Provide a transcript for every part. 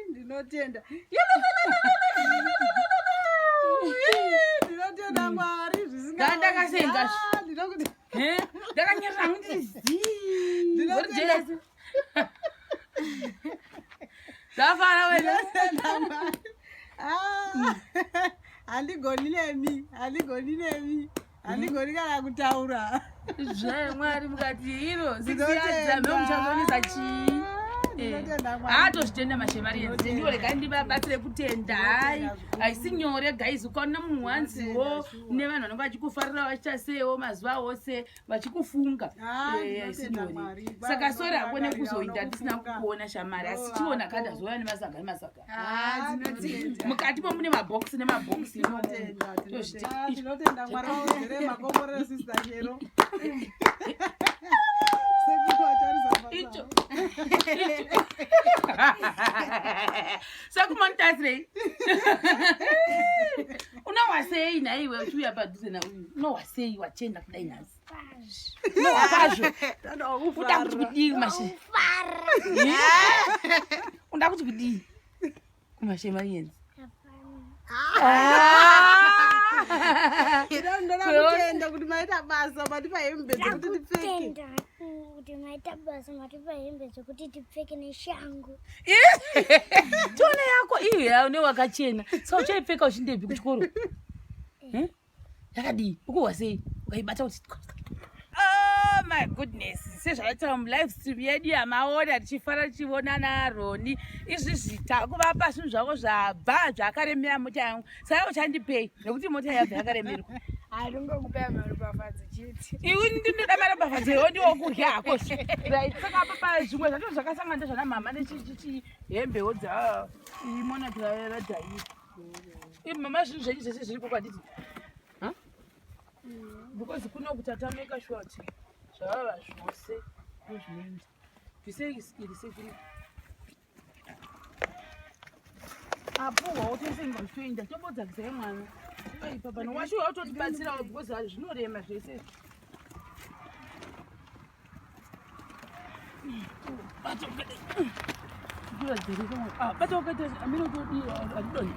Ndinotenda. Ndinotenda Mwari zvisingaiti. Ndakasenga. Ndinokuti. Ndakanyerera kuti Ndinotenda. Zvafara wena. Handigoni nemi. Handigoni kana kutaura. Mwari mukati iro zvisingaiti muchamonesa chii? Atozvitenda mashemari yenzi ndiorega ndibabatsire kutenda. Haisi nyore guys, ukaona munhu wanziwo nevanhu vanenge vachikufarira vachichasewo mazuva ose vachikufunga. Haisi nyore. Saka sori hako nekuzoita tisina kukuona shamari, asi chiona kada zouya nemasaga. Mukati mune mabhokisi nemabhokisi. Tinotenda Mwari wazere makomborero sister chero. Icho. Sakumontasrei. Unowasei naiwe uchiuya padhuze nauyu. Unowasei wachenda kudai nhasi. Unowapazvo. Uda kuti kudii kumashe. Uda kuti kudii kumashemari yenzi. Ndinotenda kuti maita basa matipa hembe dzekuti tipfeke. Kuti maita basa matipa hembe dzekuti tipfeke neshangu. Tone yako iyo newakachena. Saka uchaipfeka uchindebvi kuchikoro. Yakadii? Ukuwasei? Ukaibata kuti oh my goodness. Sezvataura mulive stream yedu yamaona tichifara tichiona naRoni. Izvi zvitavakuvapa zvinhu zvavo zvabva zvakaremera mota yangu. Saka uchandipei nekuti mota yabva yakaremerwa. Haringokupea marobafadzi chete. Iwe ndinoda marobafadzi iwo ndiwo kurya hako. Right, saka papa zvimwe zvacho zvakasangana zvana mama nechihembewo dza imona tiraradhai. Mama zvinhu zvenyu zvese zviri kwakaditi. Because kuno kutatameka short. Zvava zvose nezvinoenda. Zvisingaiti. Apo wautosenga zvichienda tobodzakisa mwana. Ipa pano washuwa autotibatsirawo because zvinorema zvese. Bato ukata amino todi adoni.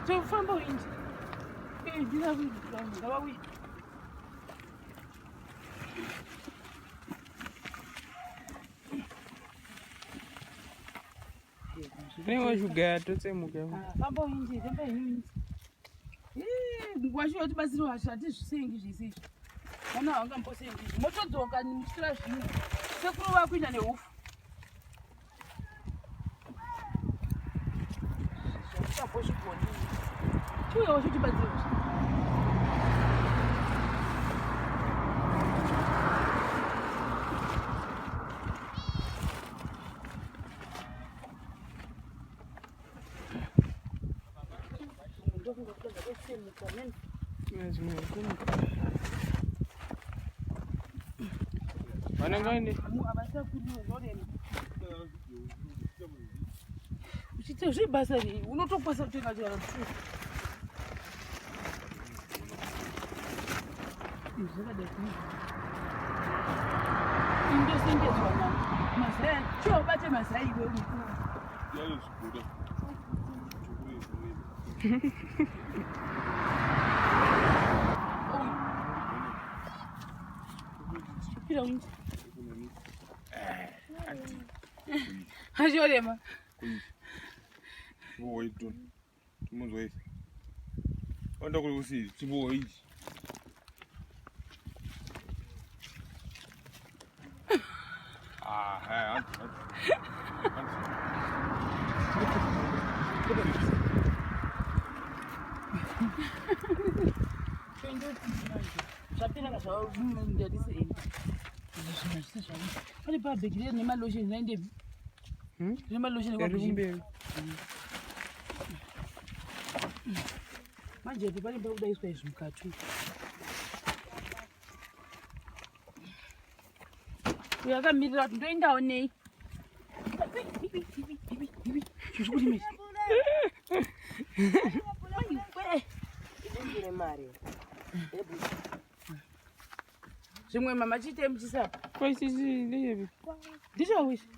So famba winji. Ndina ngaba wi. Nengo juga totsemuka. Famba winji, famba winji. Ngwashuwa tibatsira washati zvisengi zvese. Mwana wanga mposengi. Motodzoka nimusira zvino. Sekuru vakuinda nehufu. Zvakushikoni. Chiuya wachitibatsira. Mana ngani? Uchite zvibasa ri unotopasa kutenga chara tu. Zvakadai. Indosengedzwa mama. Mazai, cho bate mazai iwe mukuru. Yayo zikuda. Pira unji. Hajorema. Chibowo itu. Tumuzwa isi. Onda kuli kusiri, chibowo ichi. Hai, Zvapinanga zvavo ndadisei. Pane pabhegi rine malotion nainde. Rine malotion Kumberi. Manje pane pakudaiswa izvi mukati. Uyo akamirira kuti ndoendawo nei. Zviri kuti mezi. Ndingire mari. Zvimwe mama chite muchisapa. Kwa sisi ndiye. Ndichawishi.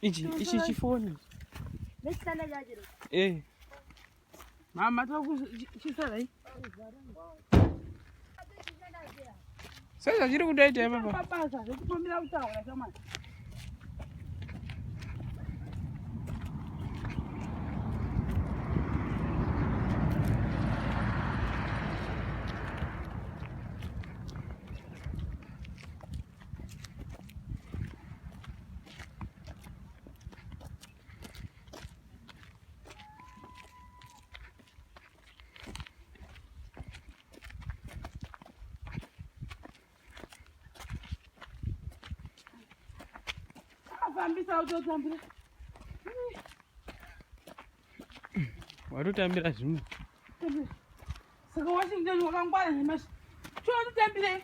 Ichi chifoni. Mama takuchisara hii. Sasa chiri kudaita baba. Papasa, ndikupambira kutaura chama. Fambisa utotambira. Warutambira zvimwe. Saka Washington wakangwara nemashi. Choni tambire.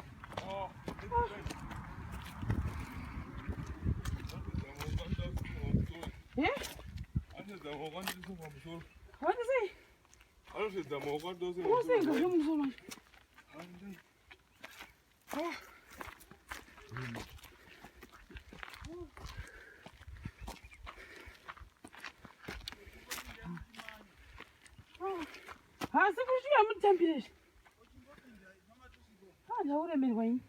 What is it? What's it? Hasi kushiya mutambire. Ndakuremerwa ini.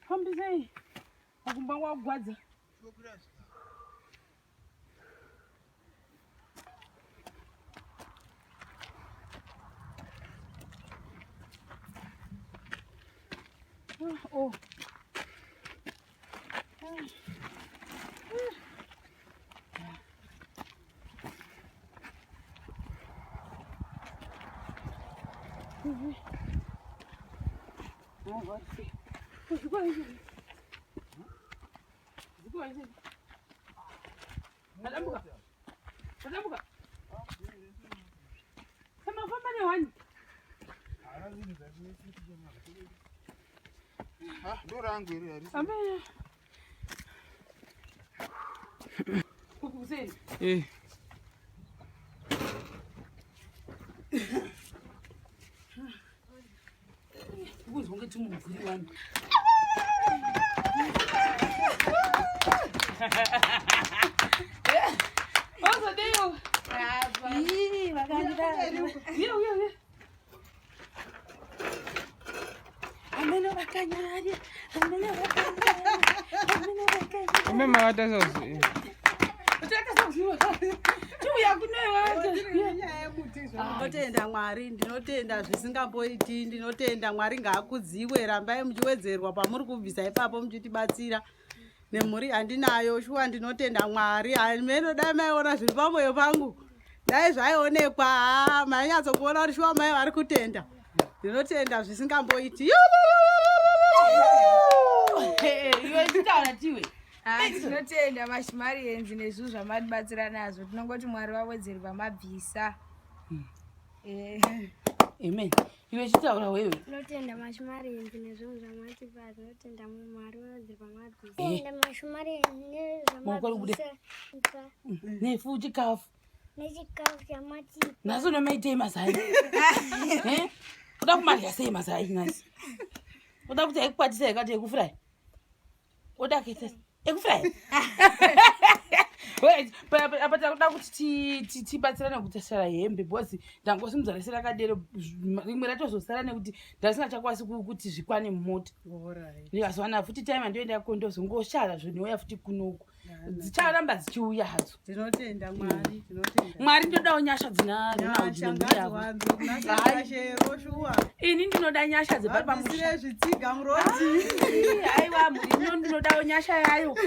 Fambisei. Makumba wakugwadza. Oh. Ndinotenda Mwari, ndinotenda zvisingaiti, ndinotenda Mwari ngaakudziwe, rambai muchiwedzerwa pamuri kubvisa ipapo muchitibatsira. Nemhuri handinayo, shuwa ndinotenda Mwari. Ameno dai maiona zviri pamwoyo pangu. Dai zvaionekwa, mainyatsokuona kuti shuwa mai vari kutenda. Ndinotenda zvisingaiti. Iwe chitaura tiwe. Tinotenda mashimari enzi nezvinhu zvamatibatsira nazvo. Tinongoti Mwari wawedzere pamabvisa. Amen. Iwe chitaura wewe. Tinotenda mashimari enzi nezvinhu zvamatipa. Tinotenda Mwari wawedzere pamabvisa. Tinotenda mashimari enzi nezvamabvisa. Nefu chikafu. Nechikafu chamatipa. Naso nomaitei mazai. Uda kumarya sei mazai nhasi? Uda kuti aikupatisa yakati yekufurayi? Uda kuita ekufurayi? Wait, apa takuda kuti tibatsirane kutashara hembe because ndangosimudzwa rese rakadero rimwe ratozosara nekuti ndasingachakwanisi kuti zvikwane mumota. Ndikazowana futi time ndoenda kondozongoshara zvinouya futi kunoku. Dzicharamba dzichiuya hadzo. Tinotenda Mwari, tinotenda. Mwari ndodawo nyasha dzinaro naudzinobudi yako. Ini ndinoda nyasha dzepapamusha. Zvitsiga muroti. Aiwa muri ndinodawo nyasha yayo.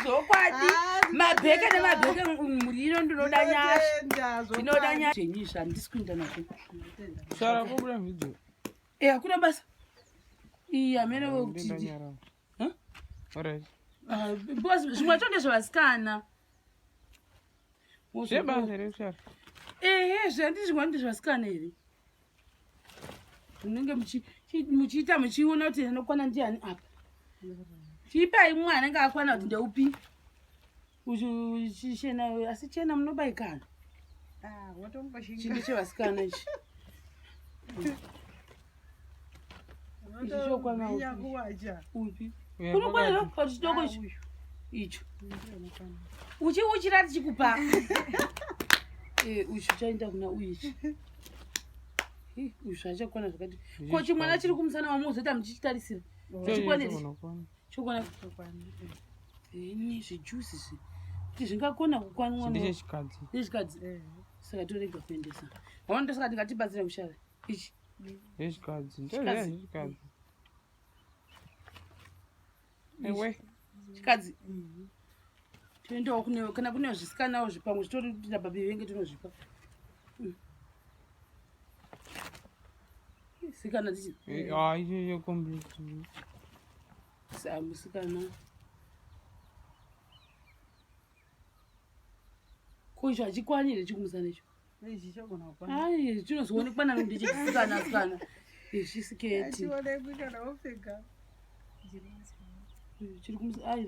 Zokwadi. Mabheke nemabheke muri ndinoda nyasha. Ndinoda nyasha. Chenyisha handisikuinda nazvo. Sara kubuda video. Hakuna basa. Amene wekuti. Alright. Because zvimwe chonde zvasikana. Zvebasa rekushara. Zvandizvingwa ndizvasikana here. Munenge muchiita muchiona kuti anokwana ndiani apa chipai mumwe anenge akwana kuti ndeupi chishena asi chena munobaikana chinde chevasikana ichi ichichokwana upi unokwanira kuti chidoko icho uchirati chikupa uchu chaenda kuna uichi uyu zvachakwana zvakati ko chimwana chiri kumusana wamuzoita muchichitarisira chokwana nezvejusi kuti zvingakona kukwanwa nechikadzi saka torega kuendesa waona saka ndingatibatsira mushara ichi chikadzi toendawo kana kune zvisikanawo zvipamwe zvitori kuti nababi venge tinozvipa sikana dzichi musikana ko icho hachikwanire chikumusana icho chinozoonekwa nano kuti chisikana sikana zvisiketi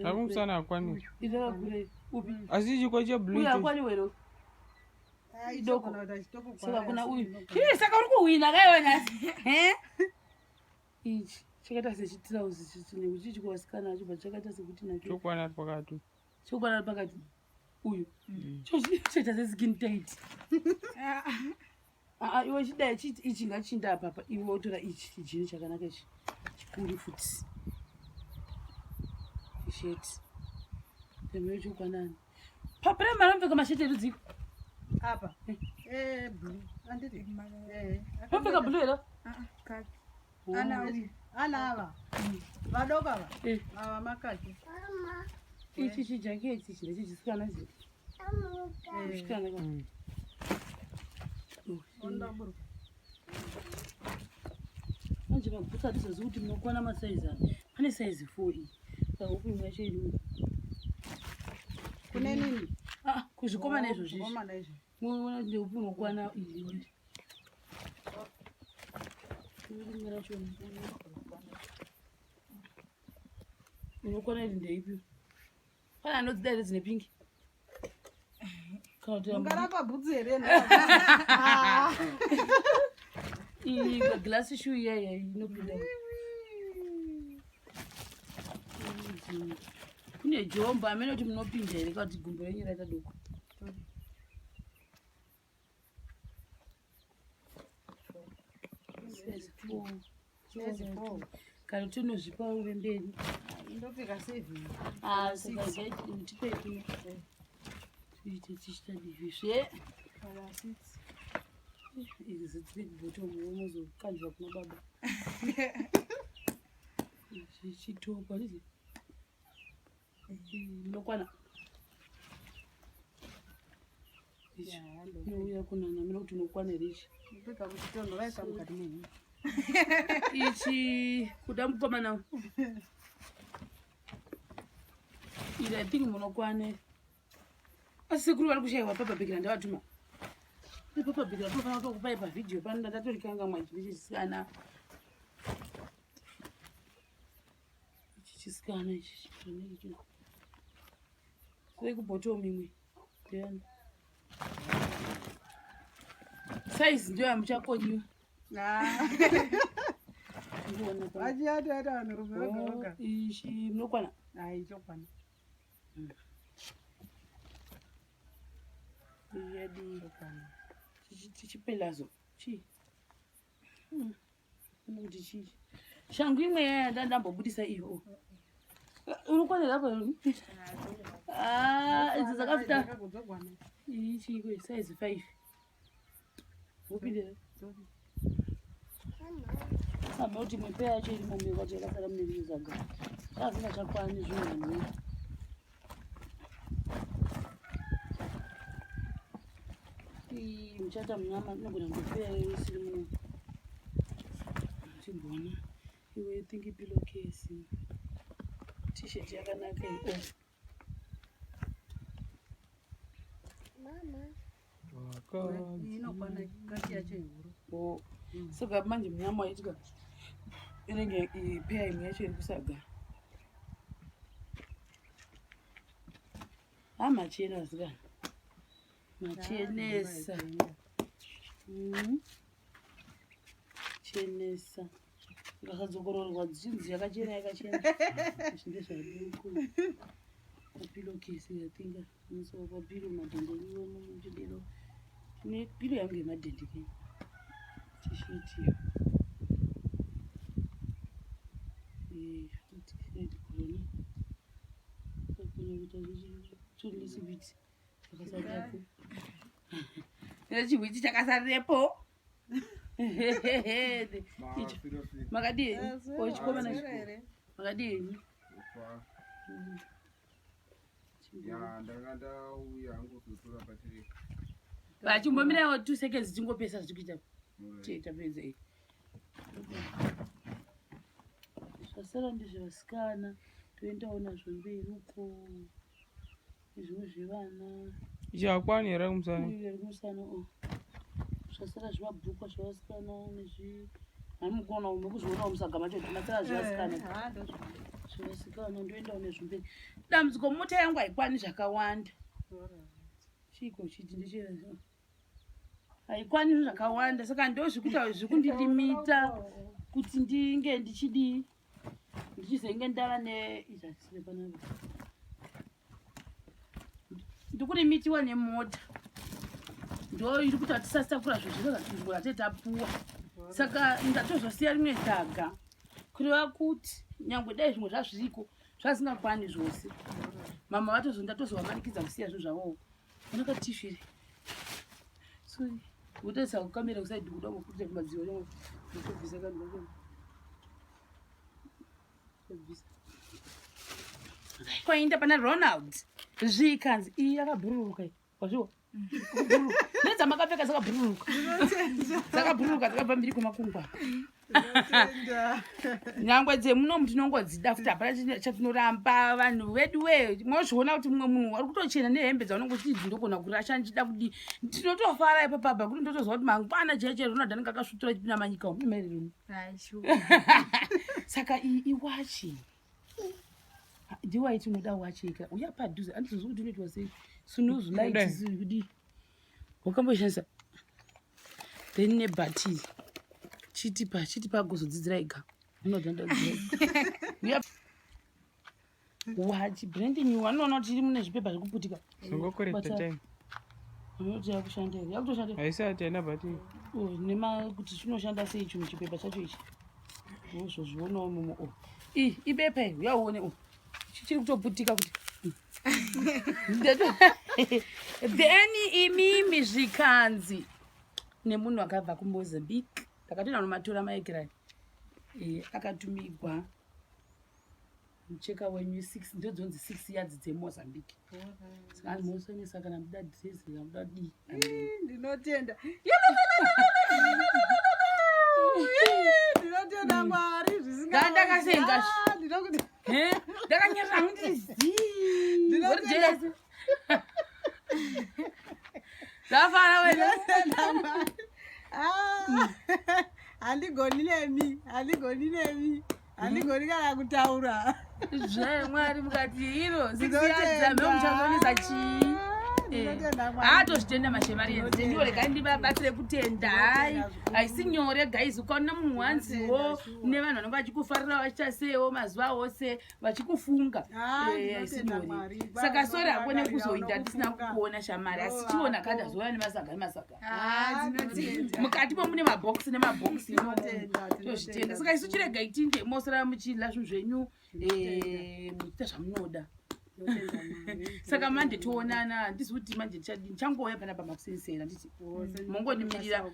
akumusana akwanire irakure upi asi chiko cheblue akwaniwero idoko saka kuna uyu saka uri kuhwina kaiona ichi chakaita sechitirauzi chichine kuti chikuwasikana achibva chakaita sekuti nake chokwana pakati chokwana pakati uyu choita seskin tight iwe chidai ichi ngachinda apapa iwe wotora ichi chijini chakanaka ichi chikuri futi sheti pemeo chokwanani papuremari amupfeka masheti erudziko apa blue anditi amupfeka blue era ana ava vadoko ava ava makaki ichi chijaketi chine chichisikana chisikana manje mabhutsa atizozi kuti munokwana masaizi ano pane saizi 4 iyi saka upi imwe yacho iri kune nini kuzvikomana izvozvi muona kuti upi unokwana iyi rimwe racho unokwana iri ndeipi pane anodzida here dzine pingi ungarapa bhutsi here iyi glasi shu iyaya inopinda kune jomba amene kuti munopinda here kuti gumbo renyu raita doko kana tinozvipa uremberi ndopfeka 7 sakaitipei tiite tichitadizvisve izi dzibhotomu unozokanjwa kuna baba chichitopa izi munokwana nouya kunana mina kuti unokwana richi ndopfeka muchitondo vaisa mukati menyu ichi kuda mukomana iri I think munokwane asi sekuru vari kushayiwa papabhekera ndavatuma papabhekera tofanira kutokupai pavhidhiyo pano ndatorikanga mwachisikana ichi chisikana ichi chitoneicho sekubhotomu imwe ndeyani saizi ndiyo yamuchakonyiwa vachiyati ati vanhu rume rogaroga ichi munokwana chokwana yadi chichipellazo chi kuti chii shangu imwe yaya ndandambobudisa iyo unokwanira apa idzi dzakafita ichiko saizi 5 wopindira ama kuti mwepe yacho iri mombe kwacho yakasara mune rizaga azina chakwani zvinhu muchata munyama tinogona mbepeya isiri muno timbona iwe thingi pilokesi t-shirt yakanaka inokwana kati yacho ihuru saka manje munyama waitika inenge ipeya imwe yacho iri kusagara machena asikana machenesa chenesa ngakadzongororwa dzinzi yakachena yakachena zvinde zvaduku papilokesi yatinga musoro papilo madhendeliwo mumujidero ne pilo yangu yemadhendeke tishiti futi corona kakunyuta chulisi biti chakasarirepo chihwiti chakasarirepo makadii ochikomana makadii vachimbomirawo 2 seconds tingopesa zvichikuita tapedza zvasara ndezvevasikana toendawo nazvo mberi uko nezvimwe zvevana ichakwani here kumusana zvasara zvemabhukwa zvevasikana nezvihamugona ume kuzvionawo musagama cho masara zvevasikana zvevasikana ndoendawo nezvimberi dambudziko mota yangu haikwani zvakawanda chiko chiti ndechera haikwani zvakawanda saka ndo zvekundidimita kuti ndinge ndichizenge ndava neizasire panapa ndikurimitiwa nemota ndo iri kuti hatisasitakura zvezvinhu zvatetapuwa saka ndatozosiya rimwe dhaga kureva kuti nyangwe dai zvimwe zvazviriko zvazingakwani zvose mama ndatozovamanikidza kusiya zvinhu zvavowo vanakatifire sorry utoisa kukamera kusaidi kuda ngokuita kumadziwo nokubvisa kanhu kwainda pana Ronald zvikanzi iyi yakabhururuka wazviwa nedzamakapfeka dzakabhururuka dzakabva mbiri kwemakungwa nyangwe dzemunomu tinongodzida futi hapana chatinoramba vanhu vedu mozviona kuti mumwe munhu ari kutochena nehembe dzaunonge uchiti ndokona kurasha ndichida kudi tinotofara ipapapa kuti ndotozwa kuti mangwana jeche Ronald anenge akasvutura chipinda manyika umaereroni saka iwachi ndiwaiti unoda wacheka uya padhuze andizozvi kuti unoitwa sei sunuzulaiti kudi wakamboishandisa then nebhati chiti pagozodzidzira ega wachi branding wanoona kuti iri mune zvipepa zvekuputika zongokoreta time unoti yakushanda here yakutoshanda haisati haina bhati kuti chinoshanda sei chinhu chipepa chacho ichi uzozvionawo mumo ibepa iri uyaone chiri kutoputika kuti then imimi zvikanzi nemunhu akabva kuMozambique takatoenda nomatora maekirani akatumigwa mucheka wenyu 6 ndodzonzi 6 yards dzeMozambique saka animosonesaka kana muda dress kana muda dii ndinotenda ndinotenda Mwari zvisingandakasenga ndakanyerera kuti ndinotenda zafara wena handigoni nemi handigoni kana kutaura Mwari mukati iro 6 yards muchazonesa chii atozvitenda mashemarienzi ndiwo regai ndibabatsire kutenda haisi nyore guys ukaona munhu wanziwo nevanhu vanenge vachikufarira vachiita sewo mazuva ose vachikufunga haisi nyore saka sori hako nekuzoita ndisina kukuona shamari asi chiona kandazouya nemasaga mukati momune mabhokisi nemabhokisi tozvitenda saka isu chirega itinde mosara muchidla zvinhu zvenyu muchita zvamunoda saka manje toonana ndisi kuti manje ndichangouya panapa makusensera nditi mongonimirira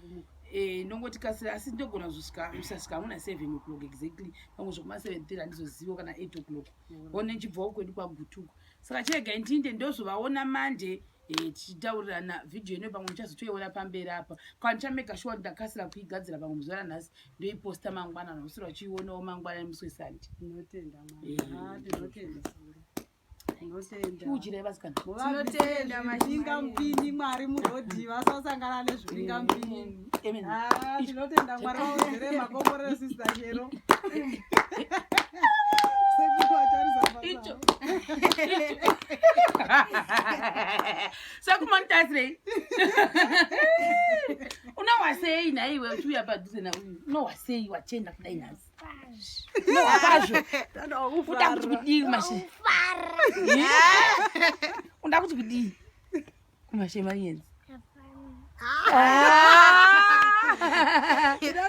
nongoti kasira asi ndogona kusasvika amuna 7 o'clock exactly pamwe zvokuma 7:30 handizozivo kana 8 o'clock one nchibvawo kwedu kwagutuka saka chirega ndinde ndozovaona manje tichitaurirana vhidhiyo ino pamwe muchazotoiona pamberi apa kana ndichameka sure ndakasira kuigadzira pamwe muzuva ranhasi ndoiposta mangwana nosira vachiionawo mangwana nemusi wesandi ndinotenda chiuchirai vasikana Tinotenda zvisingamupini mwari murodhi vasasangana nezvisingamupini. Tinotenda mwari wawedzere makomborero sista chero. icho sakumontasirei unowasei naiwe uchiuya padhuze nauyu unowasei wachenda kudai nhasi unowapazvo uda kuti kudii kumashe uda kuti kudii kumashe marienzi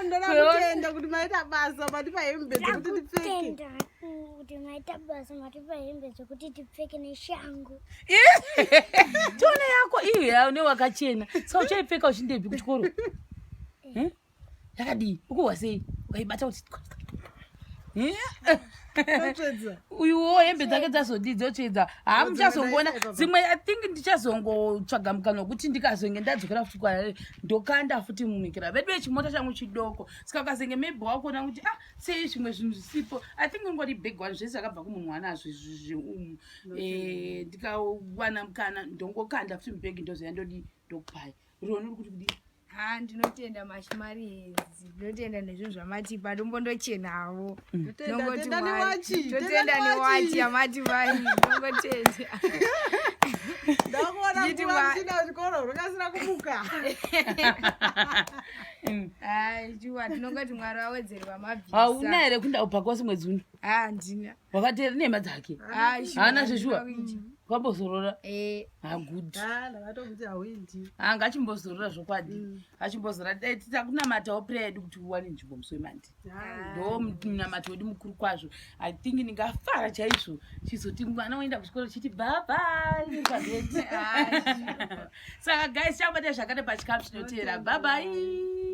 ndoda kutenda kuti maita basa matipa hembe dzekuti tipfeke. Kuti maita basa matipa hembe dzekuti tipfeke neshangu. tione yako iyo newakachena sa uchaipfeka uchindebvi kuchikoro yakadii ukuwasei ukaibata kuti uyuwo hembe dzake dzazodii dzotsvedza hamuchazongoona dzimwe I think ndichazongotsvaga mukana wekuti ndikazonge ndadzokera futi kwaare ndokanda futi mumikira vedu vechimota changu chidoko saka ukazenge maybe wakuona kuti sei zvimwe zvinhu zvisipo I think ungori big one zvese zvakabva kumunhu wanazvo izvizvi ndikawana mukana ndongokanda futi mubhegi ndozoya ndodii ndokupai roni uri kuti kudii ndinotenda mashimari ndinotenda nezvinhu zvamatipa ndombondochenawo Totenda newachi yamatipai ndongotenda ndakuona kuvamusina chikoro rukasira kumuka. Chiwa tinongoti mwari wawedzere vamabvisa. hauna here kunda upakwasi mwedzi uno Handina. wakateera nema dzake haana zveshuwa wakambozorora good ndakatomuti hawindi anga achimbozorora zvokwadi achimbozorora takunamatawo prayer yedu kuti uwane nzvimbo musi wemandi ndo munamato wedu mukuru kwazvo I think ndingafara chaizvo chizoti mwana woenda kuchikoro chiti bye pageti saka guys chakubata zvakare pachikamu chinoteera bye